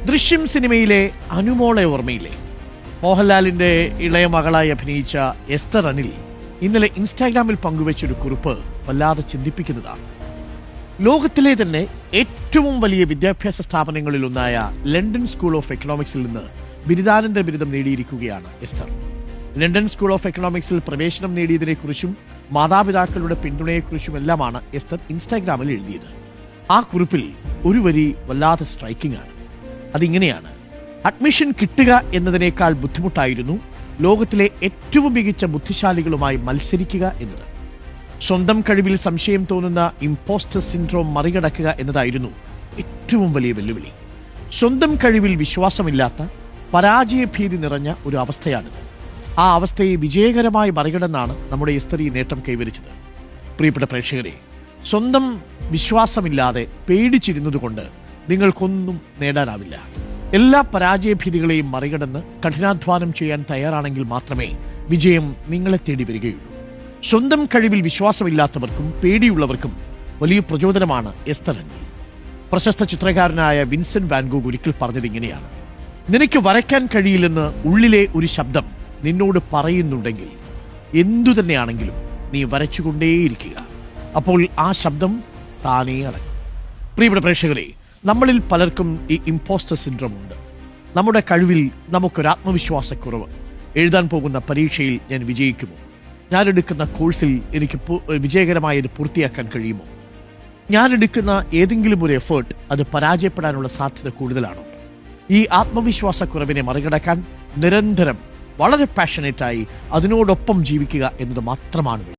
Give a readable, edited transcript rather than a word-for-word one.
ദൃശ്യം സിനിമയിലെ അനുമോളെ ഓർമ്മയില്ലേ? മോഹൻലാലിന്റെ ഇളയ മകളായി അഭിനയിച്ച എസ്തർ അനിൽ ഇന്നലെ ഇൻസ്റ്റാഗ്രാമിൽ പങ്കുവച്ചൊരു കുറിപ്പ് വല്ലാതെ ചിന്തിപ്പിക്കുന്നതാണ്. ലോകത്തിലെ തന്നെ ഏറ്റവും വലിയ വിദ്യാഭ്യാസ സ്ഥാപനങ്ങളിലൊന്നായ ലണ്ടൻ സ്കൂൾ ഓഫ് എക്കണോമിക്സിൽ നിന്ന് ബിരുദാനന്തര ബിരുദം നേടിയിരിക്കുകയാണ് എസ്തർ. ലണ്ടൻ സ്കൂൾ ഓഫ് എക്കണോമിക്സിൽ പ്രവേശനം നേടിയതിനെക്കുറിച്ചും മാതാപിതാക്കളുടെ പിന്തുണയെക്കുറിച്ചുമെല്ലാമാണ് എസ്തർ ഇൻസ്റ്റാഗ്രാമിൽ എഴുതിയത്. ആ കുറിപ്പിൽ ഒരു വരി വല്ലാതെ സ്ട്രൈക്കിംഗ് ആണ്. അതിങ്ങനെയാണ്: അഡ്മിഷൻ കിട്ടുക എന്നതിനേക്കാൾ ബുദ്ധിമുട്ടായിരുന്നു ലോകത്തിലെ ഏറ്റവും മികച്ച ബുദ്ധിശാലികളുമായി മത്സരിക്കുക എന്നത്. സ്വന്തം കഴിവിൽ സംശയം തോന്നുന്ന ഇംപോസ്റ്റർ സിൻഡ്രോം മറികടക്കുക എന്നതായിരുന്നു ഏറ്റവും വലിയ വെല്ലുവിളി. സ്വന്തം കഴിവിൽ വിശ്വാസമില്ലാത്ത, പരാജയഭീതി നിറഞ്ഞ ഒരു അവസ്ഥയാണിത്. ആ അവസ്ഥയെ വിജയകരമായി മറികടന്നാണ് നമ്മുടെ എസ്തർ ഈ നേട്ടം കൈവരിച്ചത്. പ്രിയപ്പെട്ട പ്രേക്ഷകരെ, സ്വന്തം വിശ്വാസമില്ലാതെ പേടിച്ചിരുന്നതുകൊണ്ട് നിങ്ങൾക്കൊന്നും നേടാനാവില്ല. എല്ലാ പരാജയഭീതികളെയും മറികടന്ന് കഠിനാധ്വാനം ചെയ്യാൻ തയ്യാറാണെങ്കിൽ മാത്രമേ വിജയം നിങ്ങളെ തേടി വരികയുള്ളൂ. സ്വന്തം കഴിവിൽ വിശ്വാസമില്ലാത്തവർക്കും പേടിയുള്ളവർക്കും വലിയ പ്രചോദനമാണ് എസ്തർ അനിൽ. പ്രശസ്ത ചിത്രകാരനായ വിൻസെന്റ് വാൻ ഗോഗ് ഒരിക്കൽ പറഞ്ഞത് ഇങ്ങനെയാണ്: നിനക്ക് വരയ്ക്കാൻ കഴിയില്ലെന്ന് ഉള്ളിലെ ഒരു ശബ്ദം നിന്നോട് പറയുന്നുണ്ടെങ്കിൽ എന്തു തന്നെയാണെങ്കിലും നീ വരച്ചുകൊണ്ടേയിരിക്കുക. അപ്പോൾ ആ ശബ്ദം താനേ അടങ്ങും. പ്രിയപ്പെട്ട പ്രേക്ഷകരെ, നമ്മളിൽ പലർക്കും ഈ ഇംപോസ്റ്റർ സിൻഡ്രോം ഉണ്ട്. നമ്മുടെ കഴിവിൽ നമുക്കൊരാത്മവിശ്വാസക്കുറവ്. എഴുതാൻ പോകുന്ന പരീക്ഷയിൽ ഞാൻ വിജയിക്കുമോ? ഞാനെടുക്കുന്ന കോഴ്സിൽ എനിക്ക് വിജയകരമായി ഇത് പൂർത്തിയാക്കാൻ കഴിയുമോ? ഞാനെടുക്കുന്ന ഏതെങ്കിലും ഒരു എഫേർട്ട് അത് പരാജയപ്പെടാനുള്ള സാധ്യത കൂടുതലാണോ? ഈ ആത്മവിശ്വാസക്കുറവിനെ മറികടക്കാൻ നിരന്തരം വളരെ പാഷനേറ്റായി അതിനോടൊപ്പം ജീവിക്കുക എന്നത് മാത്രമാണ് വേണ്ടത്.